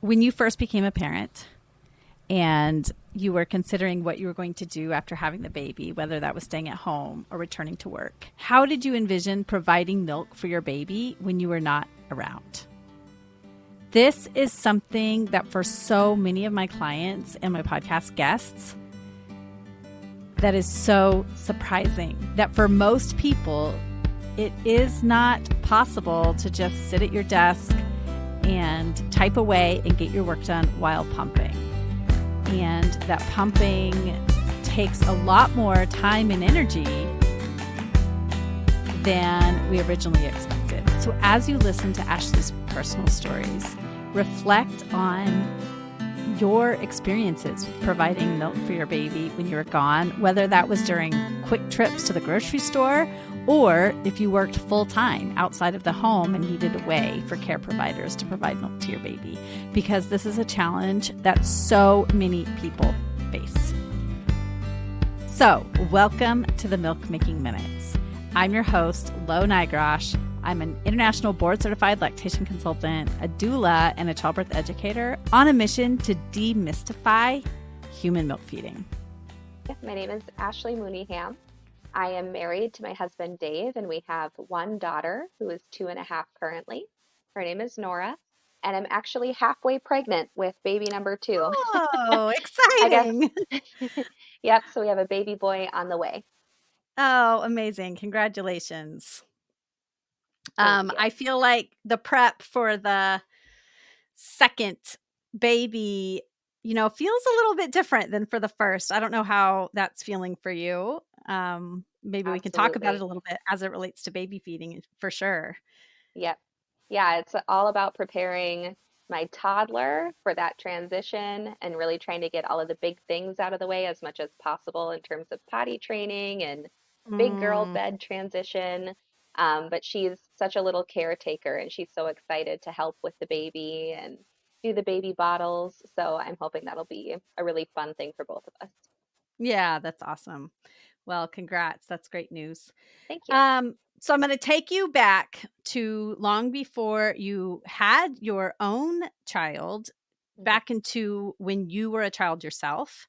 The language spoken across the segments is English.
When you first became a parent and you were considering what you were going to do after having the baby, whether that was staying at home or returning to work, how did you envision providing milk for your baby when you were not around? This is something that for so many of my clients and my podcast guests, that is so surprising that for most people, it is not possible to just sit at your desk and type away and get your work done while pumping. And that pumping takes a lot more time and energy than we originally expected. So as you listen to Ashley's personal stories, reflect on your experiences with providing milk for your baby when you were gone, whether that was during quick trips to the grocery store or if you worked full-time outside of the home and needed a way for care providers to provide milk to your baby, because this is a challenge that so many people face. So, welcome to the Milk Making Minutes. I'm your host, Lo Nigrosh. I'm an international board-certified lactation consultant, a doula, and a childbirth educator on a mission to demystify human milk feeding. My name is Ashley Mooneyham. I am married to my husband, Dave, and we have one daughter who is 2.5 currently. Her name is Nora, and I'm actually halfway pregnant with baby number 2. Oh, I guess. exciting. Yep, so we have a baby boy on the way. Oh, amazing. Congratulations. Thank you. I feel like the prep for the second baby, feels a little bit different than for the first. I don't know how that's feeling for you. Maybe we can talk about it Absolutely. a little bit as it relates to baby feeding for sure. Yep. Yeah, it's all about preparing my toddler for that transition and really trying to get all of the big things out of the way as much as possible in terms of potty training and big girl Mm, bed transition. But she's such a little caretaker and she's so excited to help with the baby and do the baby bottles. So I'm hoping that'll be a really fun thing for both of us. yeah, that's awesome. Well, congrats. That's great news. Thank you. So I'm going to take you back to long before you had your own child, Mhm. back into when you were a child yourself.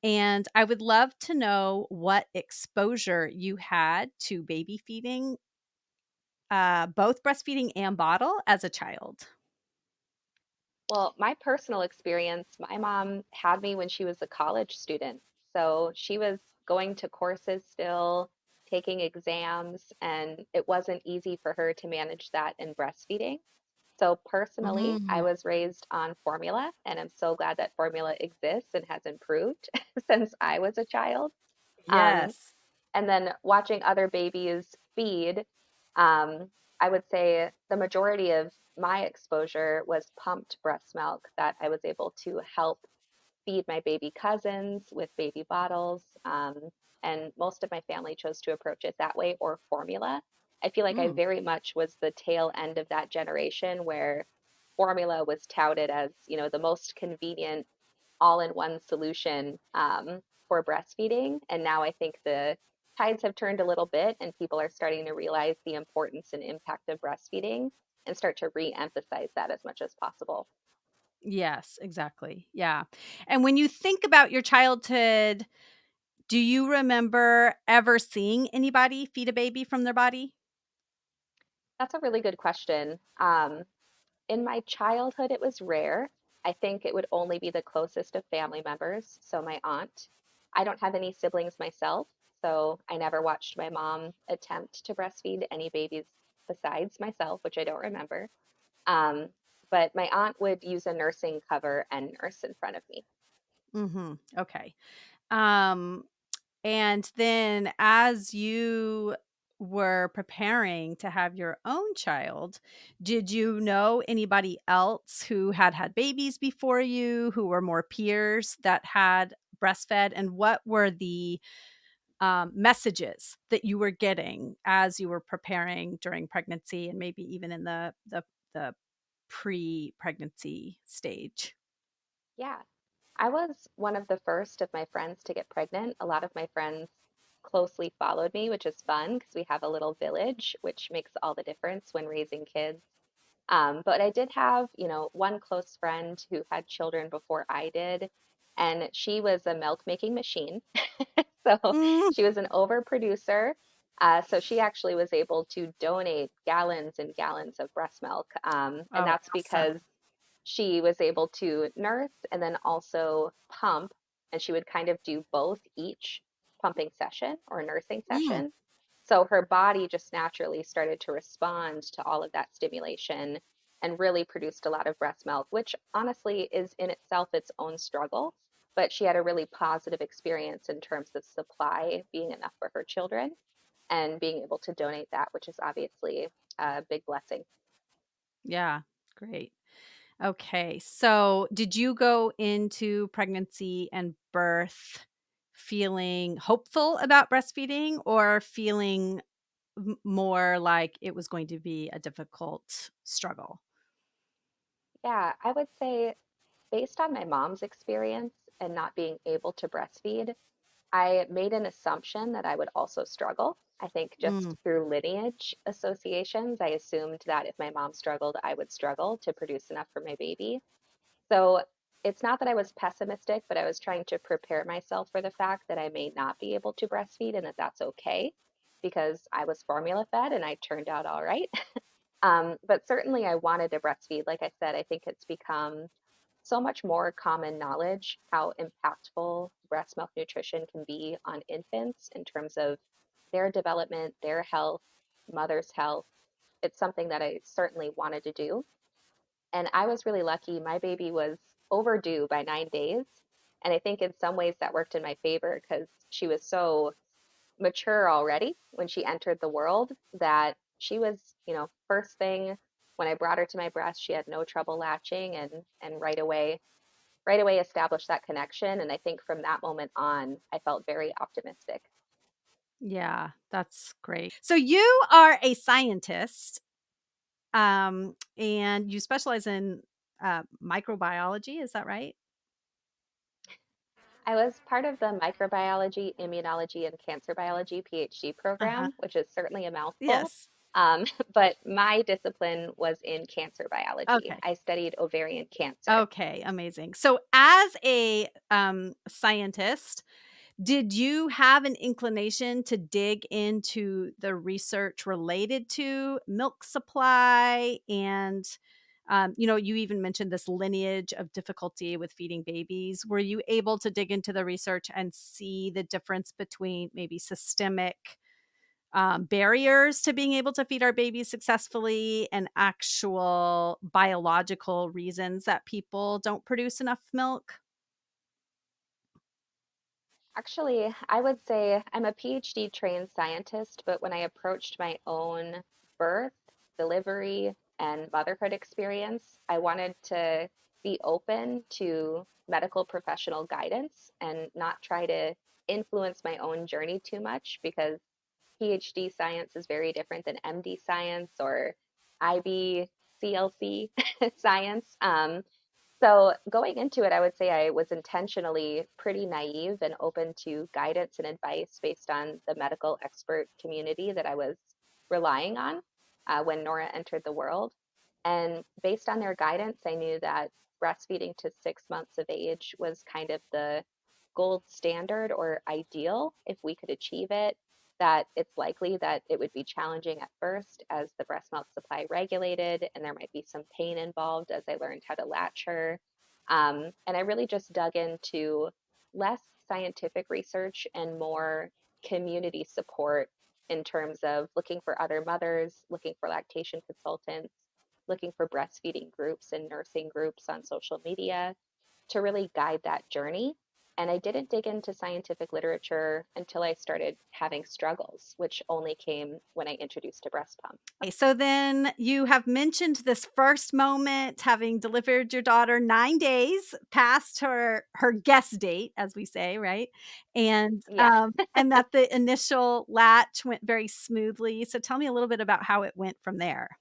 And I would love to know what exposure you had to baby feeding, both breastfeeding and bottle as a child. Well, my personal experience, my mom had me when she was a college student. So she was going to courses still, taking exams, and it wasn't easy for her to manage that in breastfeeding. So personally, I Mm, was raised on formula, and I'm so glad that formula exists and has improved since I was a child. Um, yes. and then watching other babies feed, um, I would say the majority of my exposure was pumped breast milk that I was able to help feed my baby cousins with baby bottles. And most of my family chose to approach it that way or formula. I feel like I Mm, very much was the tail end of that generation where formula was touted as, the most convenient all-in-one solution for breastfeeding. And now I think the tides have turned a little bit and people are starting to realize the importance and impact of breastfeeding and start to re-emphasize that as much as possible. yes, exactly. Yeah. And when you think about your childhood, do you remember ever seeing anybody feed a baby from their body? That's a really good question. In my childhood, it was rare. I think it would only be the closest of family members. So my aunt. I don't have any siblings myself, so I never watched my mom attempt to breastfeed any babies besides myself, which I don't remember. Um, but my aunt would use a nursing cover and nurse in front of me. Okay. Um, And then as you were preparing to have your own child, did you know anybody else who had had babies before you, who were more peers that had breastfed? And what were the messages that you were getting as you were preparing during pregnancy and maybe even in the pre-pregnancy stage? Yeah, I was one of the first of my friends to get pregnant. A lot of my friends closely followed me, which is fun because we have a little village, which makes all the difference when raising kids. But I did have, one close friend who had children before I did, and she was a milk making machine. So Mm. she was an overproducer. So she actually was able to donate gallons and gallons of breast milk. And Oh, that's awesome. because she was able to nurse and then also pump, and she would kind of do both each pumping session or nursing Mm. session. So her body just naturally started to respond to all of that stimulation and really produced a lot of breast milk, which honestly is in itself its own struggle. But she had a really positive experience in terms of supply being enough for her children and being able to donate that, which is obviously a big blessing. Yeah, great. Okay. So, did you go into pregnancy and birth feeling hopeful about breastfeeding or feeling more like it was going to be a difficult struggle? Yeah, I would say based on my mom's experience and not being able to breastfeed, I made an assumption that I would also struggle. I think Mm. just through lineage associations, I assumed that if my mom struggled, I would struggle to produce enough for my baby. So it's not that I was pessimistic, but I was trying to prepare myself for the fact that I may not be able to breastfeed and that that's okay because I was formula fed and I turned out all right. But certainly I wanted to breastfeed. Like I said, I think it's become so much more common knowledge how impactful breast milk nutrition can be on infants in terms of their development, their health, mother's health. It's something that I certainly wanted to do. And I was really lucky. My baby was overdue by 9 days. And I think in some ways that worked in my favor because she was so mature already when she entered the world that she was, first thing when I brought her to my breast, she had no trouble latching and right away established that connection. And I think from that moment on, I felt very optimistic. Yeah, that's great. So, you are a scientist, and you specialize in microbiology. Is that right? I was part of the microbiology, immunology, and cancer biology PhD Uh huh. program, which is certainly a mouthful. Yes. Um, but my discipline was in cancer biology. Okay. I studied ovarian cancer. Okay, amazing. So as a, scientist, did you have an inclination to dig into the research related to milk supply and, you even mentioned this lineage of difficulty with feeding babies. Were you able to dig into the research and see the difference between maybe systemic barriers to being able to feed our babies successfully and actual biological reasons that people don't produce enough milk? Actually, I would say I'm a PhD trained scientist, but when I approached my own birth, delivery, and motherhood experience, I wanted to be open to medical professional guidance and not try to influence my own journey too much because PhD science is very different than MD science or IB CLC science. So going into it, I would say I was intentionally pretty naive and open to guidance and advice based on the medical expert community that I was relying on when Nora entered the world. And based on their guidance, I knew that breastfeeding to 6 months of age was kind of the gold standard or ideal if we could achieve it. That it's likely that it would be challenging at first as the breast milk supply regulated, and there might be some pain involved as I learned how to latch her. And I really just dug into less scientific research and more community support in terms of looking for other mothers, looking for lactation consultants, looking for breastfeeding groups and nursing groups on social media to really guide that journey. And I didn't dig into scientific literature until I started having struggles, which only came when I introduced a breast pump. Okay, so then you have mentioned this first moment having delivered your daughter 9 days past her guest date, as we say, right? Yeah. And that the initial latch went very smoothly. So tell me a little bit about how it went from there.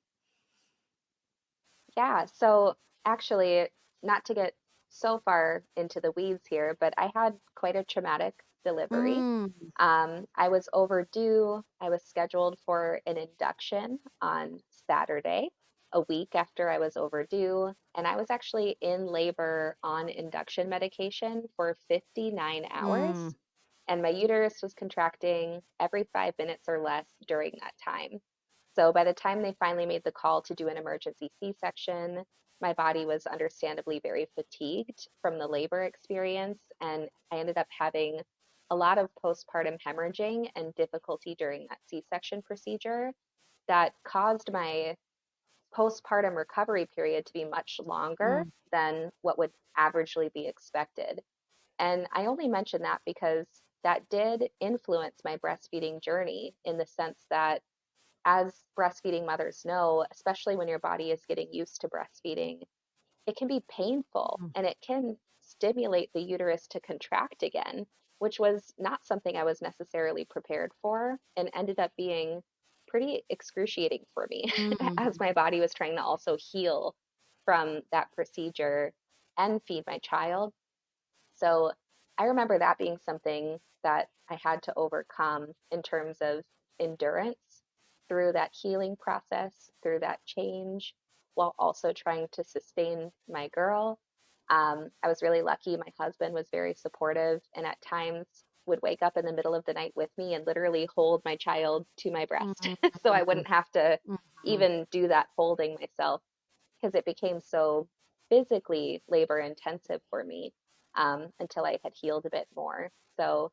Yeah. So actually, not to get so far into the weeds here, but I had quite a traumatic delivery. Mm. I was overdue. I was scheduled for an induction on Saturday. a week after I was overdue, and I was actually in labor on induction medication for 59 Mm, hours, and my uterus was contracting every 5 minutes or less during that time. So by the time they finally made the call to do an emergency C-section, my body was understandably very fatigued from the labor experience, and I ended up having a lot of postpartum hemorrhaging and difficulty during that C-section procedure that caused my postpartum recovery period to be much longer mm, than what would averagely be expected. And I only mention that because that did influence my breastfeeding journey in the sense that, as breastfeeding mothers know, especially when your body is getting used to breastfeeding, it can be painful mm, and it can stimulate the uterus to contract again, which was not something I was necessarily prepared for and ended up being pretty excruciating for me as mm, my body was trying to also heal from that procedure and feed my child. So I remember that being something that I had to overcome in terms of endurance through that healing process, through that change, while also trying to sustain my girl. I was really lucky. My husband was very supportive and at times would wake up in the middle of the night with me and literally hold my child to my breast mm, so I wouldn't have to mm. even do that holding myself because it became so physically labor intensive for me until I had healed a bit more. So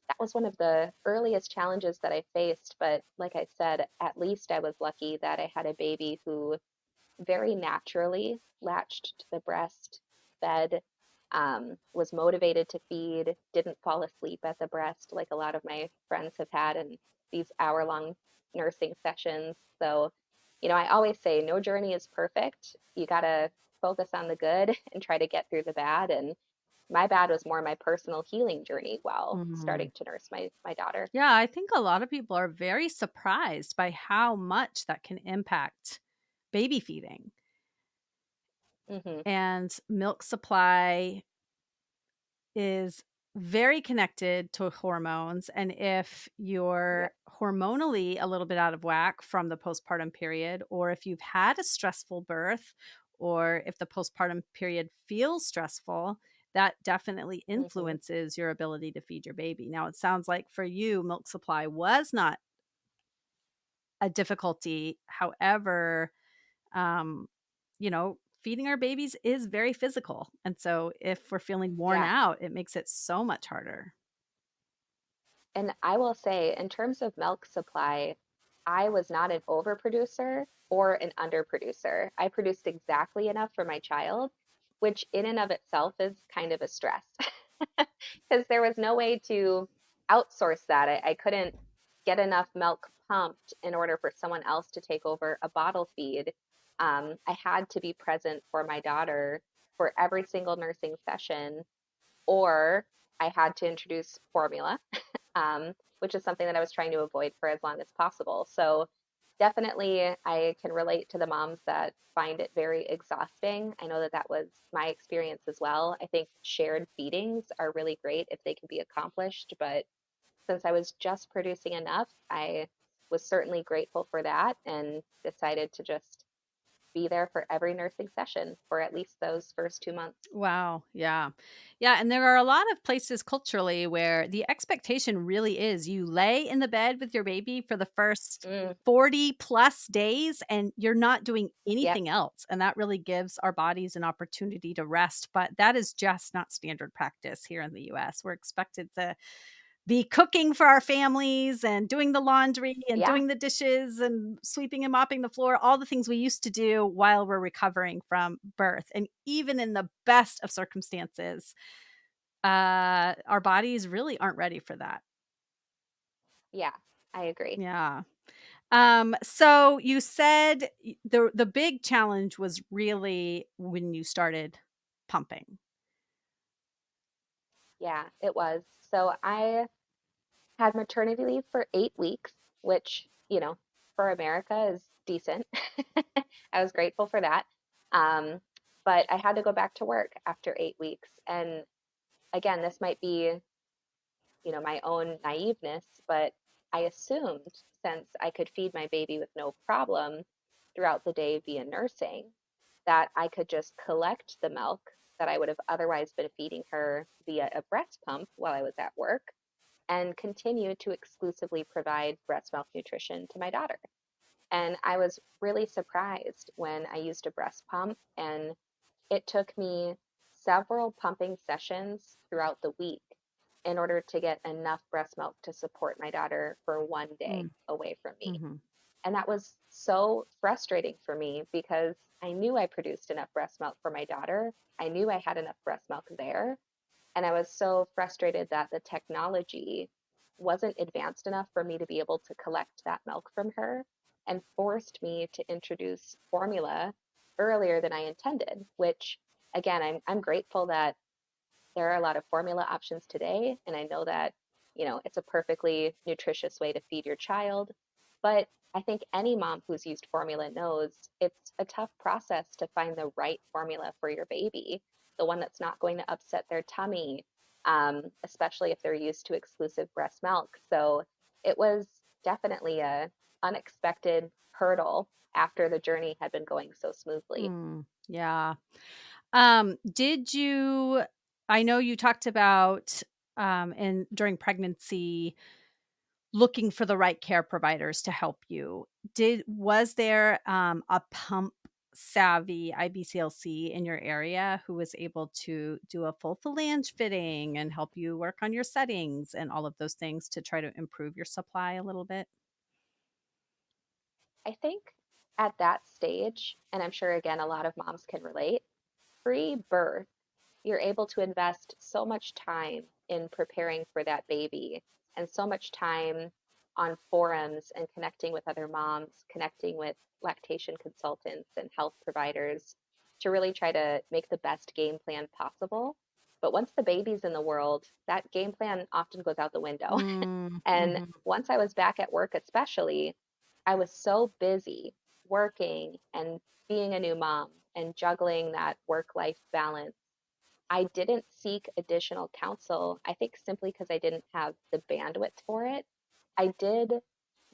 that was one of the earliest challenges that I faced. But like I said, at least I was lucky that I had a baby who very naturally latched to the breast, fed, was motivated to feed, didn't fall asleep at the breast like a lot of my friends have had in these hour-long nursing sessions. So, I always say no journey is perfect. You got to focus on the good and try to get through the bad. And my bad was more my personal healing journey while Mm. starting to nurse my daughter. Yeah, I think a lot of people are very surprised by how much that can impact baby feeding Hmm. and milk supply is very connected to hormones. And if you're Yep. hormonally a little bit out of whack from the postpartum period, or if you've had a stressful birth, or if the postpartum period feels stressful, that definitely Hmm. influences your ability to feed your baby. Now, it sounds like for you, milk supply was not a difficulty. However, um, feeding our babies is very physical. And so if we're feeling worn Yeah. out, it makes it so much harder. And I will say, in terms of milk supply, I was not an overproducer or an underproducer. I produced exactly enough for my child, which in and of itself is kind of a stress because there was no way to outsource that. I couldn't get enough milk pumped in order for someone else to take over a bottle feed. I had to be present for my daughter for every single nursing session, or I had to introduce formula, which is something that I was trying to avoid for as long as possible. So definitely, I can relate to the moms that find it very exhausting. I know that that was my experience as well. I think shared feedings are really great if they can be accomplished, but since I was just producing enough, I was certainly grateful for that and decided to just be there for every nursing session for at least those first 2 months. Wow. Yeah. Yeah. And there are a lot of places culturally where the expectation really is you lay in the bed with your baby for the first Mm, 40 plus days and you're not doing yep. anything else. And that really gives our bodies an opportunity to rest. But that is just not standard practice here in the US. We're expected to be cooking for our families and doing the laundry and Yeah. doing the dishes and sweeping and mopping the floor, all the things we used to do while we're recovering from birth. And even in the best of circumstances, our bodies really aren't ready for that. Yeah. I agree. Yeah. So you said the big challenge was really when you started pumping. Yeah, it was. So I had maternity leave for 8 weeks, which, for America is decent. I was grateful for that. Um, but I had to go back to work after 8 weeks. And again, this might be, my own naiveness, but I assumed since I could feed my baby with no problem throughout the day via nursing, that I could just collect the milk that I would have otherwise been feeding her via a breast pump while I was at work and continue to exclusively provide breast milk nutrition to my daughter. And I was really surprised when I used a breast pump, and it took me several pumping sessions throughout the week in order to get enough breast milk to support my daughter for one day Mm, away from me. mhm. And that was so frustrating for me because I knew I produced enough breast milk for my daughter. I knew I had enough breast milk there. And I was so frustrated that the technology wasn't advanced enough for me to be able to collect that milk from her and forced me to introduce formula earlier than I intended, which again, I'm grateful that there are a lot of formula options today, and I know that, it's a perfectly nutritious way to feed your child. But I think any mom who's used formula knows it's a tough process to find the right formula for your baby, the one that's not going to upset their tummy, especially if they're used to exclusive breast milk. So it was definitely a unexpected hurdle after the journey had been going so smoothly. Yeah. Did you I know you talked about, in during pregnancy, looking for the right care providers to help you. Was there, a pump savvy IBCLC in your area who was able to do a full flange fitting and help you work on your settings and all of those things to try to improve your supply a little bit? I think at that stage, and I'm sure again a lot of moms can relate, pre-birth, you're able to invest so much time in preparing for that baby and so much time on forums and connecting with other moms, connecting with lactation consultants and health providers to really try to make the best game plan possible. But once the baby's in the world, that game plan often goes out the window. Mm, And mhm. once I was back at work, especially, I was so busy working and being a new mom and juggling that work life balance. I didn't seek additional counsel, I think simply because I didn't have the bandwidth for it. I did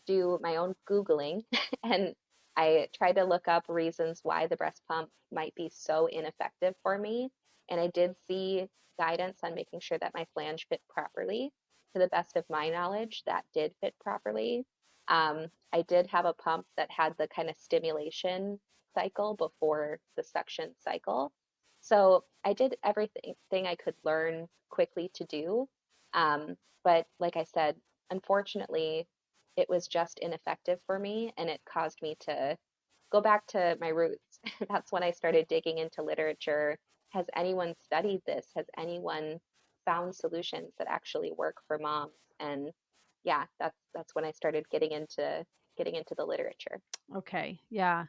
do my own Googling and I tried to look up reasons why the breast pump might be so ineffective for me. And I did see guidance on making sure that my flange fit properly. To the best of my knowledge, that did fit properly. I did have a pump that had the kind of stimulation cycle before the suction cycle. So I did everything I could learn quickly to do. But like I said, unfortunately, it was just ineffective for me and it caused me to go back to my roots. That's when I started digging into literature. Has anyone studied this? Has anyone found solutions that actually work for moms? And yeah, that's when I started getting into the literature. Okay, yeah.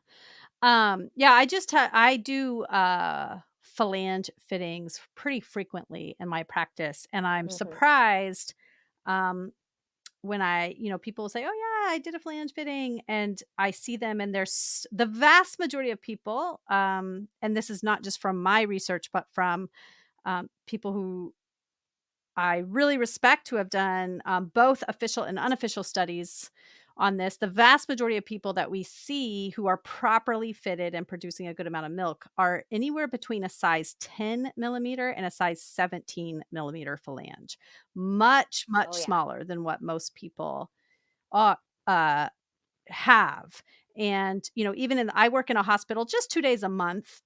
Yeah, I do, phalange fittings pretty frequently in my practice, and I'm Hmm. surprised, um, when people say, "Oh, yeah, I did a flange fitting," and I see them and there's the vast majority of people, and this is not just from my research, but from, people who I really respect who have done, both official and unofficial studies on this. The vast majority of people that we see who are properly fitted and producing a good amount of milk are anywhere between a size 10 millimeter and a size 17 millimeter phalange. Much, Oh much yeah. smaller than what most people uh, uh, have. And, even I work in a hospital just 2 days a month,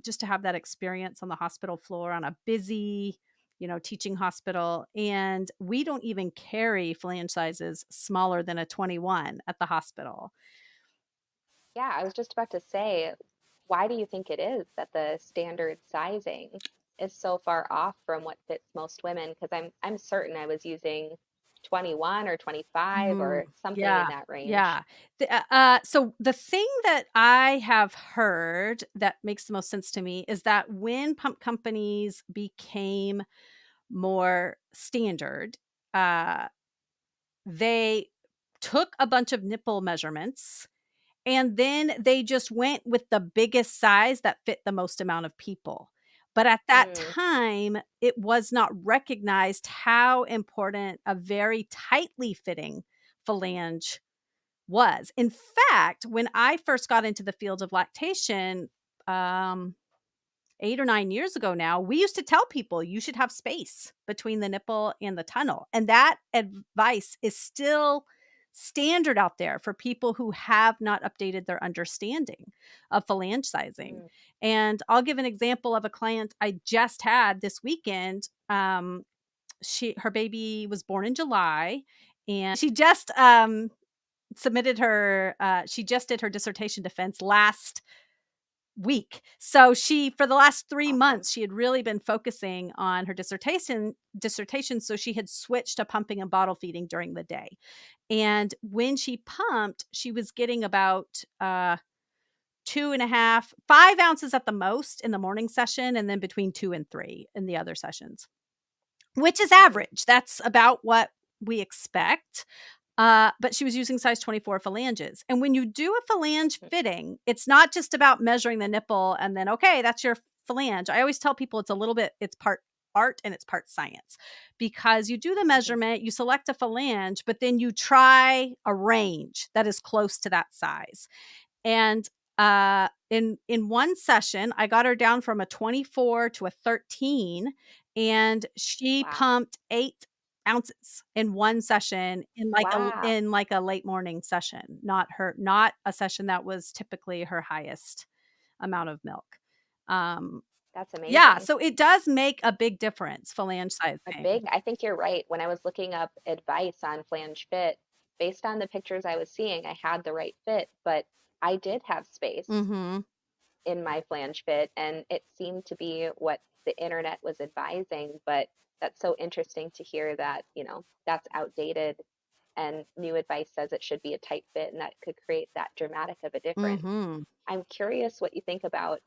just to have that experience on the hospital floor on a busy, teaching hospital, and we don't even carry flange sizes smaller than a 21 at the hospital. Yeah, I was just about to say, why do you think it is that the standard sizing is so far off from what fits most women? Because I'm certain I was using 21 or 25 Mm, or something in yeah, that range. yeah. So the thing that I have heard that makes the most sense to me is that when pump companies became more standard, uh, they took a bunch of nipple measurements and then they just went with the biggest size that fit the most amount of people. But at that Mm, time, it was not recognized how important a very tightly fitting phalange was. In fact, when I first got into the field of lactation, um, 8 or 9 years ago now, we used to tell people you should have space between the nipple and the tunnel. And that advice is still standard out there for people who have not updated their understanding of phalange sizing. Mm, And I'll give an example of a client I just had this weekend. Her baby was born in July, and she just submitted her she just did her dissertation defense last week. So she, for the last 3 awesome. months, she had really been focusing on her dissertation, so she had switched to pumping and bottle feeding during the day. And when she pumped, she was getting about 2.5, 5 ounces at the most in the morning session, and then between 2 and 3 in the other sessions, which is Hmm. average. That's about what we expect. But she was using size 24 phalanges. And when you do a phalange fitting, it's not just about measuring the nipple and then, okay, that's your phalange. I always tell people it's part art and it's part science, because you do the Hmm. measurement, you select a phalange, but then you try a range that is close to that size. And in one session, I got her down from a 24 to a 13, and she Wow. pumped 8 ounces in one session Wow. in like a late morning session, not a session that was typically her highest amount of milk. Um, That's yeah, amazing. so it does make a big difference, phalange A sizing. big, I think you're right. When I was looking up advice on Flange Fit, based on the pictures I was seeing, I had the right fit, but I did have space Mhm. in my Flange Fit, and it seemed to be what the internet was advising. But that's so interesting to hear that, that's outdated and new advice says it should be a tight fit, and that could create that dramatic of a difference. Mhm. I'm curious what you think about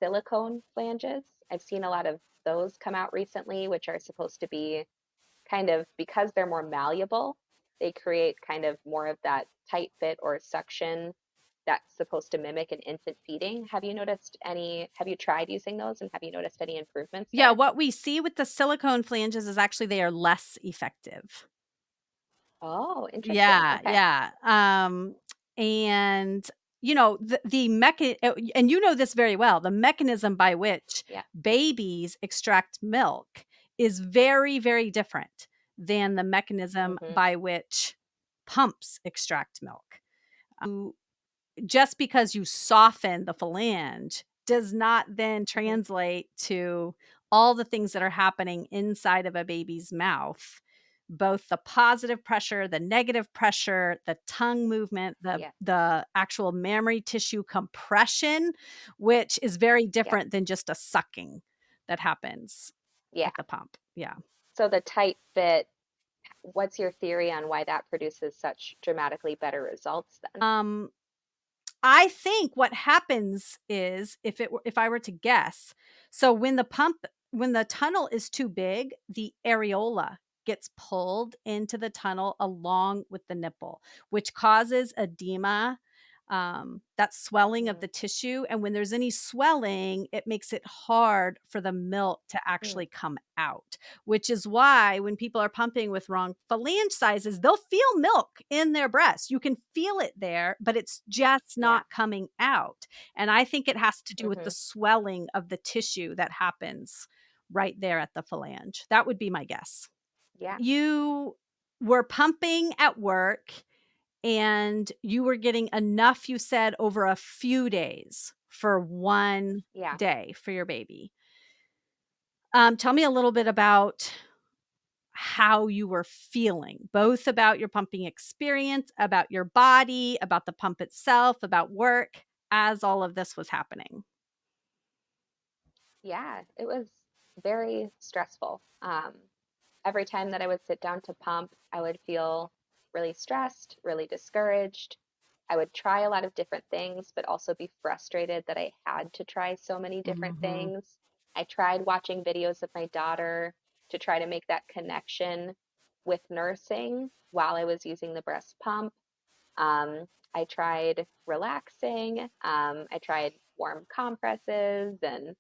silicone flanges. I've seen a lot of those come out recently, which are supposed to be kind of, because they're more malleable, they create kind of more of that tight fit or suction that's supposed to mimic an infant feeding. Have you tried using those and have you noticed any improvements Yeah, there? what we see with the silicone flanges is actually they are less effective. Oh, interesting. Yeah, Okay. yeah, and, and you know this very well, the mechanism by which Yeah. babies extract milk is very, very different than the mechanism Mm-hmm. by which pumps extract milk. Just because you soften the phalange does not then Hmm. translate to all the things that are happening inside of a baby's mouth, both the positive pressure, the negative pressure, the tongue movement, Yeah. the actual mammary tissue compression, which is very Yeah. different than just a sucking that happens Yeah. at the pump. Yeah. So the tight fit, what's your theory on why that produces such dramatically better results then? Um I think what happens is, if I were to guess, so when the tunnel is too big, the areola gets pulled into the tunnel along with the nipple, which causes edema, that swelling of Mm, the tissue. And when there's any swelling, it makes it hard for the milk to mm, actually come out, which is why when people are pumping with wrong phalange sizes, they'll feel milk in their breast. You can feel it there, but it's just yeah. not coming out. And I think it has to do with the Hmm. swelling of the tissue that happens right there at the phalange. That would be my guess. Yeah. You were pumping at work and you were getting enough, you said, over a few days for one Yeah. day for your baby. Tell me a little bit about how you were feeling, both about your pumping experience, about your body, about the pump itself, about work, as all of this was happening. Yeah. It was very stressful. Every time that I would sit down to pump, I would feel really stressed, really discouraged. I would try a lot of different things, but also be frustrated that I had to try so many different Mhm. things. I tried watching videos of my daughter to try to make that connection with nursing while I was using the breast pump. I tried relaxing. I tried warm compresses and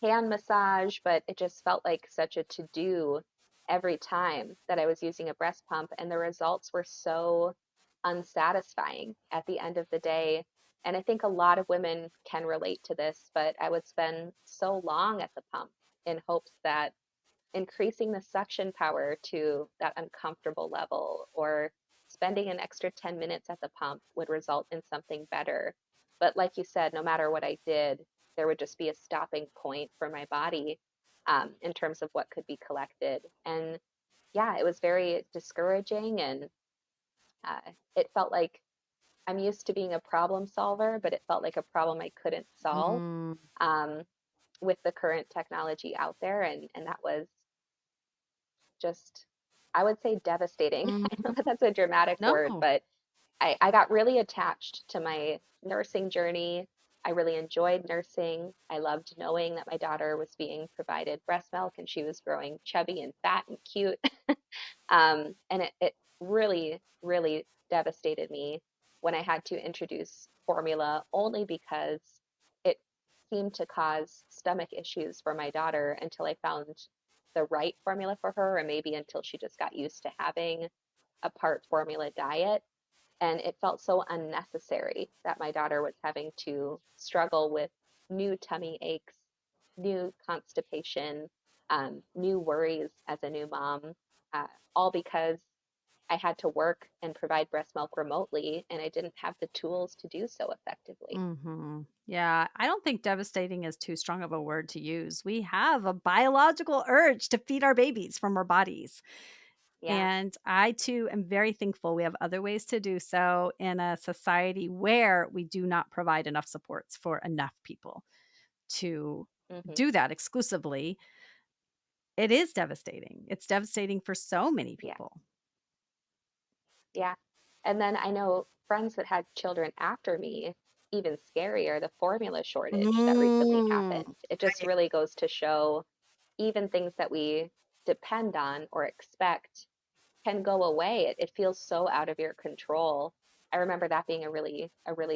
hand massage, but it just felt like such a to do every time that I was using a breast pump. And the results were so unsatisfying at the end of the day. And I think a lot of women can relate to this, but I would spend so long at the pump in hopes that increasing the suction power to that uncomfortable level or spending an extra 10 minutes at the pump would result in something better. But like you said, no matter what I did, there would just be a stopping point for my body in terms of what could be collected. And yeah, it was very discouraging. And it felt like I'm used to being a problem solver, but it felt like a problem I couldn't solve Mm, um, with the current technology out there. And that was just, I would say, devastating. I know mhm. that that's a dramatic word, No. but I got really attached to my nursing journey. I really enjoyed nursing. I loved knowing that my daughter was being provided breast milk and she was growing chubby and fat and cute. And it really, really devastated me when I had to introduce formula only because it seemed to cause stomach issues for my daughter until I found the right formula for her, or maybe until she just got used to having a part formula diet. And it felt so unnecessary that my daughter was having to struggle with new tummy aches, new constipation, new worries as a new mom, uh, all because I had to work and provide breast milk remotely and I didn't have the tools to do so effectively. Yeah, I don't think devastating is too strong of a word to use. We have a biological urge to feed our babies from our bodies. Yeah. And I too am very thankful we have other ways to do so in a society where we do not provide enough supports for enough people to Hmm. do that exclusively. It is devastating. It's devastating for so many Yeah. people. Yeah. And then I know friends that had children after me, even scarier, the formula shortage that recently Mm. happened. It just really goes to show even things that we depend on or expect can go away. It feels so out of your control. I remember that being a really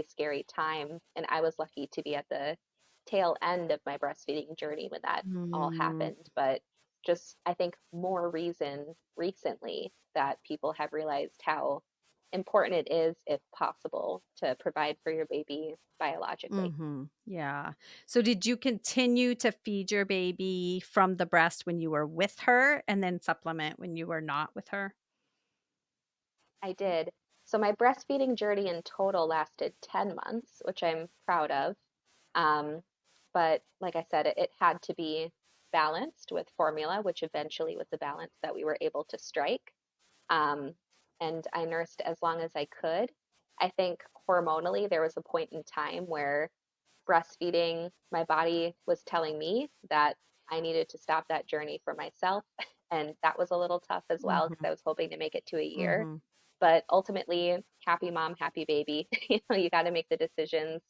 scary time, and I was lucky to be at the tail end of my breastfeeding journey when that all Mm. happened. But just I think more reason recently that people have realized how important it is, if possible, to provide for your baby biologically. Yeah. So did you continue to feed your baby from the breast when you were with her and then supplement when you were not with her? I did. So my breastfeeding journey in total lasted 10 months, which I'm proud of. Um, but like I said, it had to be balanced with formula, which eventually was the balance that we were able to strike. Um, and I nursed as long as I could. I think hormonally, there was a point in time where breastfeeding, my body was telling me that I needed to stop that journey for myself. And that was a little tough as well because Mhm. I was hoping to make it to a year. Mhm. But ultimately, happy mom, happy baby. You got to make the decisions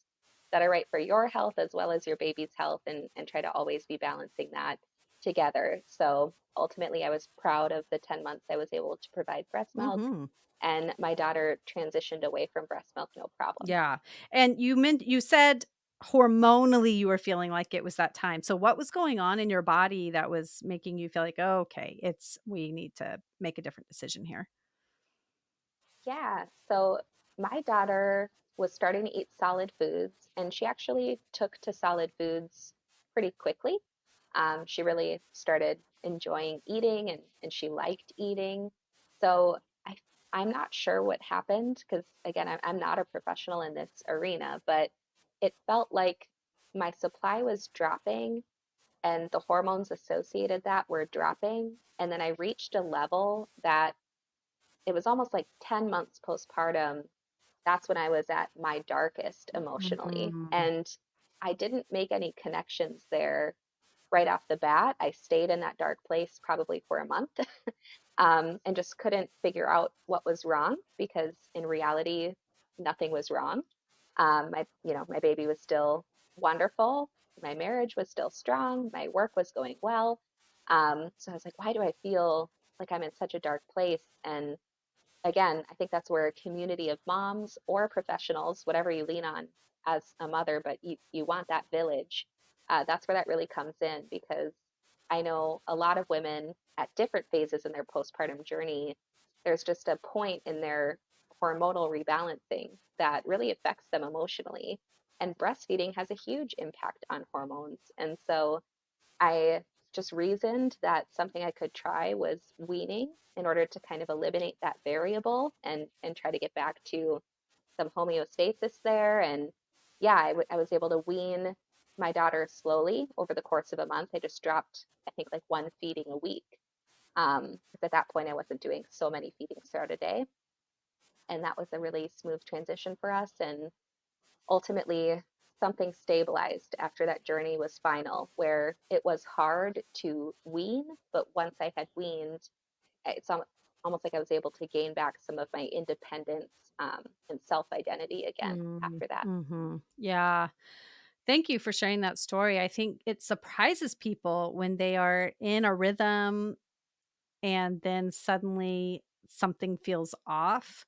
that are right for your health as well as your baby's health and try to always be balancing that together. So ultimately, I was proud of the 10 months I was able to provide breast milk, Mhm. and my daughter transitioned away from breast milk no problem. Yeah. And you said hormonally you were feeling like it was that time. So what was going on in your body that was making you feel like, "Oh, okay, it's we need to make a different decision here?" Yeah, so my daughter was starting to eat solid foods, and she actually took to solid foods pretty quickly. She really started enjoying eating and she liked eating. So I'm not sure what happened because, again, I'm not a professional in this arena, but it felt like my supply was dropping and the hormones associated that were dropping. And then I reached a level that it was almost like 10 months postpartum. That's when I was at my darkest emotionally. Mhm. And I didn't make any connections there right off the bat. I stayed in that dark place probably for a month and just couldn't figure out what was wrong because in reality, nothing was wrong. My baby was still wonderful. My marriage was still strong. My work was going well. So I was like, why do I feel like I'm in such a dark place? And again, I think that's where a community of moms or professionals, whatever you lean on as a mother, but you want that village. That's where that really comes in because I know a lot of women at different phases in their postpartum journey, there's just a point in their hormonal rebalancing that really affects them emotionally. And breastfeeding has a huge impact on hormones. And so I just reasoned that something I could try was weaning in order to kind of eliminate that variable and try to get back to some homeostasis there. And yeah, I was able to wean my daughter slowly over the course of a month. I just dropped, I think, like one feeding a week. Because at that point, I wasn't doing so many feedings throughout a day. And that was a really smooth transition for us. And ultimately, something stabilized after that journey was final, where it was hard to wean, but once I had weaned, it's almost like I was able to gain back some of my independence and self identity again Mm, after that. mhm. Yeah. Thank you for sharing that story. I think it surprises people when they are in a rhythm and then suddenly something feels off.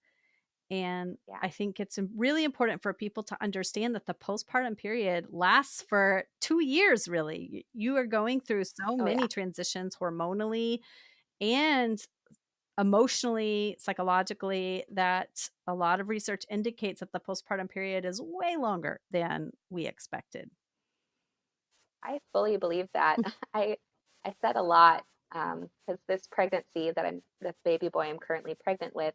And Yeah. I think it's really important for people to understand that the postpartum period lasts for 2 years, really. You are going through so Oh, many yeah. transitions hormonally and emotionally, psychologically, that a lot of research indicates that the postpartum period is way longer than we expected. I fully believe that. I I said a lot because this pregnancy this baby boy I'm currently pregnant with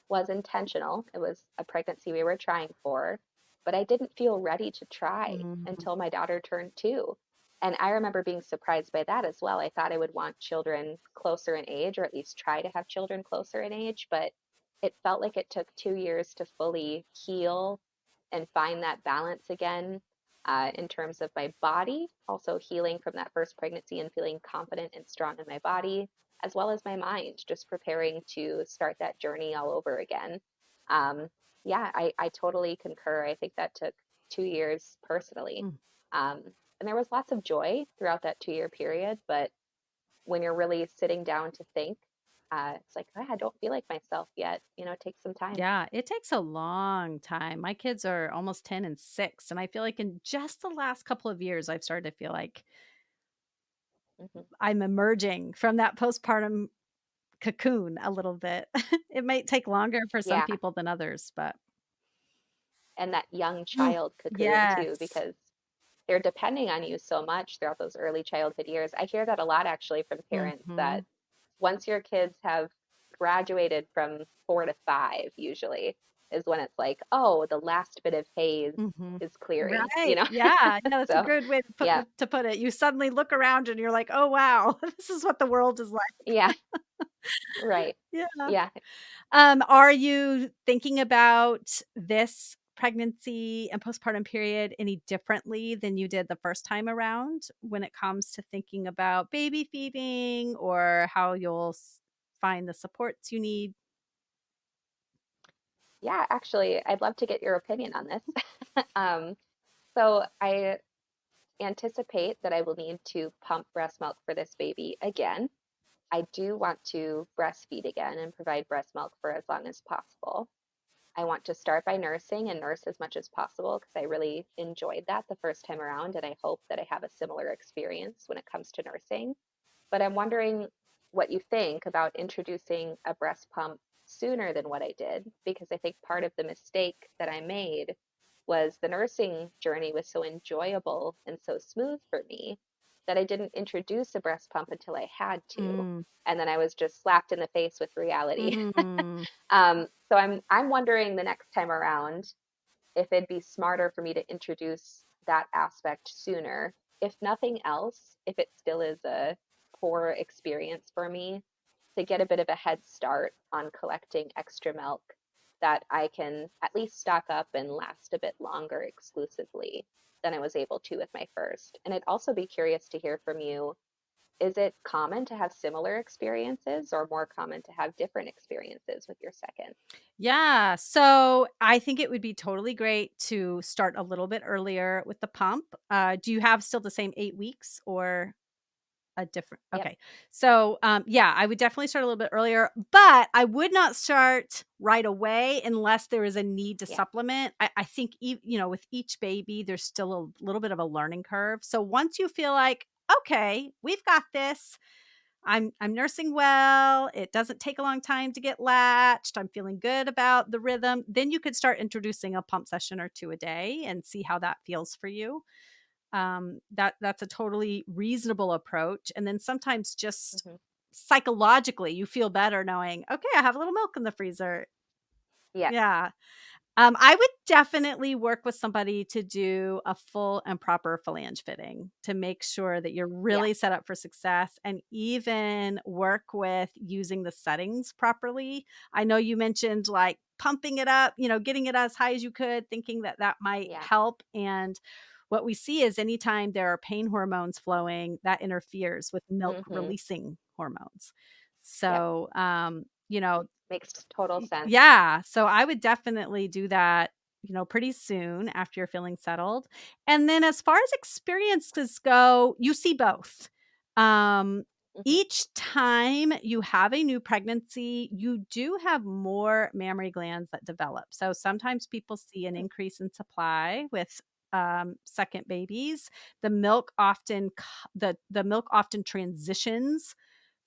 was intentional. It was a pregnancy we were trying for, but I didn't feel ready to try Mhm. until my daughter turned 2. And I remember being surprised by that as well. I thought I would want children closer in age, or at least try to have children closer in age, but it felt like it took 2 years to fully heal and find that balance again in terms of my body, also healing from that first pregnancy and feeling confident and strong in my body, as well as my mind, just preparing to start that journey all over again. Um, yeah, I totally concur. I think that took 2 years personally. Mm. Um, and there was lots of joy throughout that 2 year period, but when you're really sitting down to think, it's like, "Ah, I don't feel like myself yet. It takes some time." Yeah, it takes a long time. My kids are almost 10 and 6, and I feel like in just the last couple of years, I've started to feel like Hmm. I'm emerging from that postpartum cocoon a little bit. It might take longer for some Yeah. people than others, but And that young Mm, child cocoon too, yes. because they're depending on you so much throughout those early childhood years. I hear that a lot actually from parents that Mhm, once your kids have graduated from 4 to 5, usually is when it's like, oh, the last bit of haze mhm. is clearing, Right, yeah, yeah, that's a So, good way to yeah, put it. You suddenly look around and you're like, "Oh, wow, this is what the world is like." yeah, right. Yeah. Yeah, Are you thinking about this pregnancy and postpartum period any differently than you did the first time around when it comes to thinking about baby feeding or how you'll find the supports you need? yeah, actually, I'd love to get your opinion on this. So I anticipate that I will need to pump breast milk for this baby again. I do want to breastfeed again and provide breast milk for as long as possible. I want to start by nursing and nurse as much as possible because I really enjoyed that the first time around, and I hope that I have a similar experience when it comes to nursing. But I'm wondering what you think about introducing a breast pump sooner than what I did, because I think part of the mistake that I made was the nursing journey was so enjoyable and so smooth for me that I didn't introduce a breast pump until I had to. Mm, And then I was just slapped in the face with reality. mm, So I'm wondering the next time around if it'd be smarter for me to introduce that aspect sooner. If nothing else, if it still is a poor experience for me, to get a bit of a head start on collecting extra milk that I can at least stock up and last a bit longer exclusively than I was able to with my first. And I'd also be curious to hear from you, is it common to have similar experiences or more common to have different experiences with your second? yeah, so I think it would be totally great to start a little bit earlier with the pump. Do you have still the same 8 weeks or a different Yep. okay. So, yeah, I would definitely start a little bit earlier, but I would not start right away unless there is a need to Yeah. supplement. I think with each baby, there's still a little bit of a learning curve. So once you feel like, "Okay, we've got this," I'm nursing well. It doesn't take a long time to get latched. I'm feeling good about the rhythm. Then you could start introducing a pump session or two a day and see how that feels for you. That's a totally reasonable approach. And then sometimes just Hmm. psychologically, you feel better knowing, okay, I have a little milk in the freezer. Yes. Yeah. I would definitely work with somebody to do a full and proper phalange fitting to make sure that you're Yeah. really set up for success, and even work with using the settings properly. I know you mentioned like pumping it up, getting it as high as you could, thinking that that might Yeah. help. And what we see is anytime there are pain hormones flowing, that interferes with milk Hmm. releasing hormones. Yep. So, Makes total sense. yeah, so I would definitely do that, pretty soon after you're feeling settled. And then as far as experiences go, you see both. Um, Hmm. each time you have a new pregnancy, you do have more mammary glands that develop. So sometimes people see an increase in supply with second babies. The milk often transitions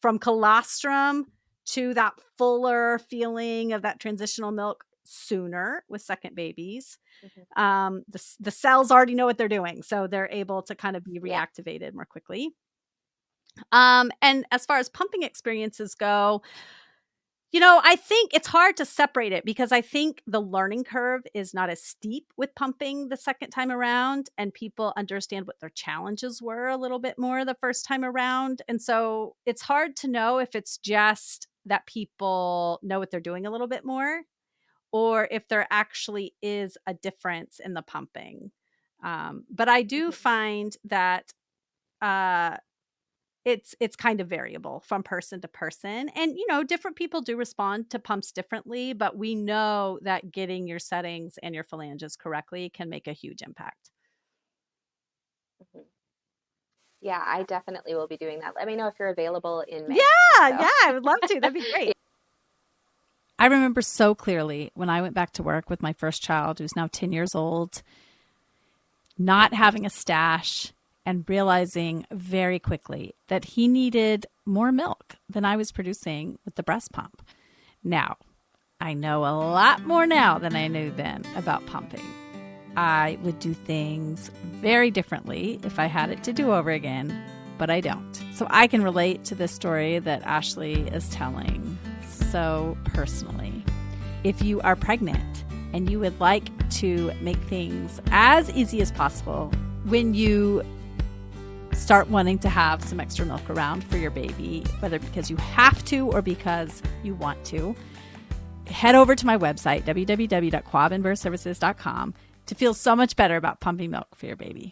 from colostrum to that fuller feeling of that transitional milk sooner with second babies. Hmm. The cells already know what they're doing, so they're able to kind of be Yeah. reactivated more quickly. And as far as pumping experiences go, I think it's hard to separate it because I think the learning curve is not as steep with pumping the second time around, and people understand what their challenges were a little bit more the first time around. And so it's hard to know if it's just that people know what they're doing a little bit more or if there actually is a difference in the pumping. But I do Hmm. find that uh, it's kind of variable from person to person, and, different people do respond to pumps differently, but we know that getting your settings and your phalanges correctly can make a huge impact. Hmm. Yeah, I definitely will be doing that. Let me know if you're available in May Yeah, also. yeah, I would love to, that'd be great. I remember so clearly when I went back to work with my first child, who's now 10 years old, not having a stash and realizing very quickly that he needed more milk than I was producing with the breast pump. Now, I know a lot more now than I knew then about pumping. I would do things very differently if I had it to do over again, but I don't. So I can relate to this story that Ashley is telling so personally. If you are pregnant and you would like to make things as easy as possible when you start wanting to have some extra milk around for your baby, whether because you have to or because you want to, head over to my website, www.quabandbirthservices.com, to feel so much better about pumping milk for your baby.